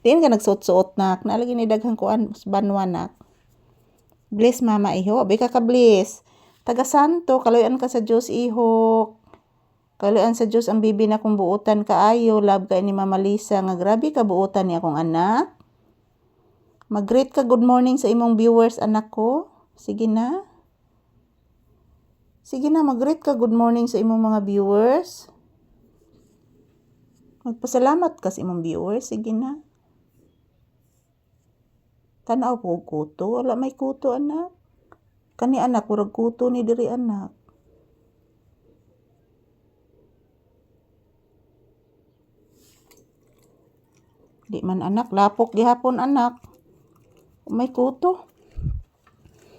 Diyan ka nagsuot-suot nak. Nalagi ni daghang kuan banwa nak. Bless mama iho. Abi ka ka-bless. Taga Santo. Kaluyan ka sa Diyos iho. Kaluyan sa Diyos ang bibi na kong buutan kaayo. Love ka ni Mama Lisa. Nga grabe ka buutan ni akong anak. Mag-greet ka good morning sa imong viewers anak ko. Sige na. Sige na, mag-greet ka good morning sa imong mga viewers. Magpasalamat ka sa imong viewers. Sige na. Tanaw po kuto. Wala may kuto anak. Kani anak, kurag kuto ni diri anak. Di man anak, lapok gihapon anak. May kuto.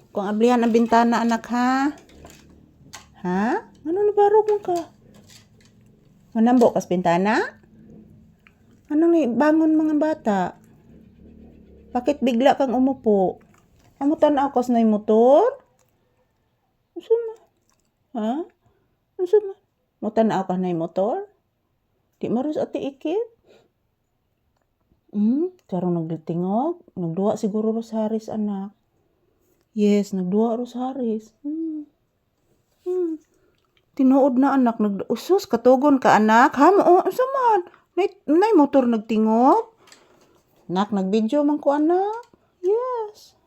Kung ablihan ang bintana anak ha. Ha? Ano nabarog mo ka? Manambo kas bintana? Anong ni bangon mga bata? Bakit bigla kang umupo? Amo tanaw kas na motor? Unsa man? Ha? Unsa man? Mo tanaw ka na motor? Di maros ati ikit? Karong nagtingog, nagduwa siguro rosaris anak. Yes, nagduwa rosaris. Tinuod na anak, usus katugon ka anak. Ha mo, unsa man? Nay motor nagtingog? Nak nagvideo man ko anak. Yes.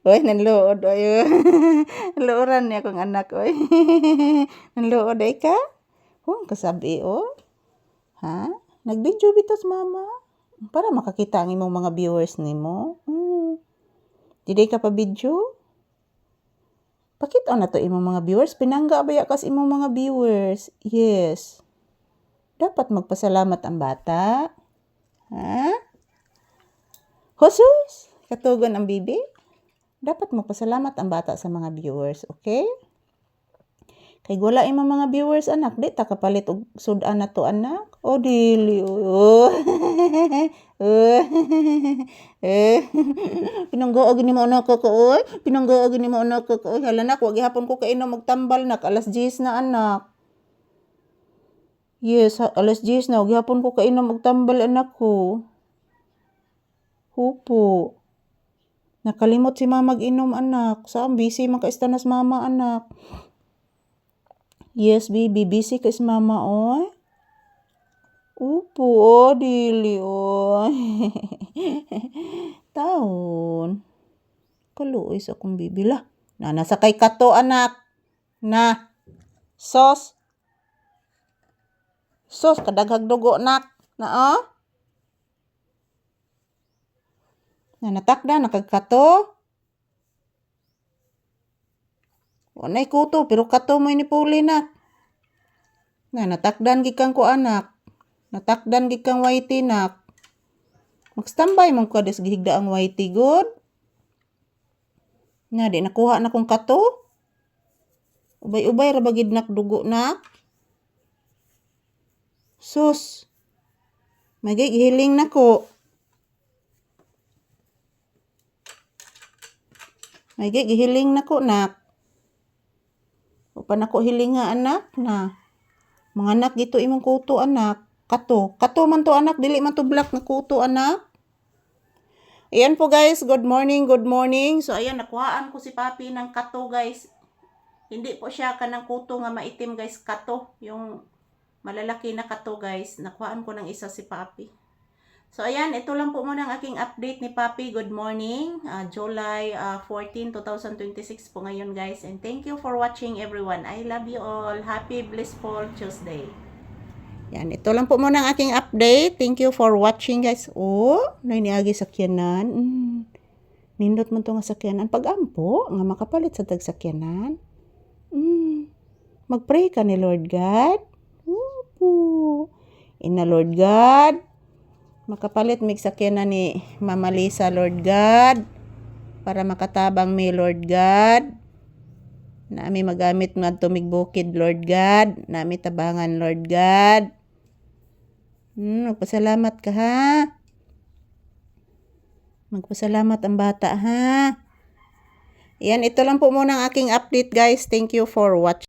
Oy, nanluod oy. Luoran niya kong anak oy. Nanluod ay ka? Kasabi oh. Ha? Nagvideo bitas mama. Para makakita ang imong mga viewers nimo. Dili ka pa video? Pakita na to imong mga viewers. Pinangga baya kas imong mga viewers. Yes. Dapat magpasalamat ang bata. Ha? Husus? Katugon ang bibi? Dapat magpasalamat ang bata sa mga viewers. Okay? Kay wala imong mga viewers anak, di ta kapalit og sudan na to anak. O dili. Pinanggaog ni mo anak ko oy. Pinanggaog ni mo anak ko oy. Hala nak, wag gihapon ko kainom magtambal nak. Alas 10 na anak. Yes, alas 10 na. Wag gihapon ko kainom magtambal anak ko. Hupo. Nakalimot si mama mag-inom anak. Saan busy man ka istanas mama anak. Yes, baby. Busy ka is mama, oy. Upo, dili, oy. Taon. Kaluoy sa akong bibi lah. Nasakay ka to, anak. Na. Sos. Sos, kadaghag dugo, nak. Na, oh. Natakda, nakagkato. Wanay kuto, pero kato mo inipuli nak. Natakdan gikang ko anak. Natakdan gikang whitey nak. Magstambay mong ka des gihigda ang whitey good. Nga di nakuha na kong kato. Ubay-ubay rabagid nak dugo nak. Sus. Magay gihiling nako. Magay gihiling nako nak. Upan ako hilinga anak na. Mga anak gito imong kuto anak. Kato. Kato man to anak. Dili man to black na kuto anak. Ayan po guys. Good morning. Good morning. So ayan. Nakuhaan ko si papi ng kato guys. Hindi po siya kanang kuto nga maitim guys. Kato. Yung malalaki na kato guys. Nakuhaan ko ng isa si papi. So ayan. Ito lang po muna ang aking update ni papi. Good morning. July 14, 2026 po ngayon guys. And thank you for watching everyone. I love you all. Happy blissful Tuesday. Yan, ito lang po muna ang aking update. Thank you for watching guys. Oh, nainiagi sakyanan. Nindot mo to nga sakyanan. Pag-ampo, nga makapalit sa tagsakyanan. Mag-pray ka ni Lord God. Ina Lord God. Makapalit mig sakyanan ni Mama Lisa Lord God. Para makatabang mi Lord God. Naami magamit ngadto mig bukid Lord God. Naami tabangan Lord God. Magpasalamat ka ha. Magpasalamat ang bata ha. Yan, ito lang po muna ang aking update guys. Thank you for watching.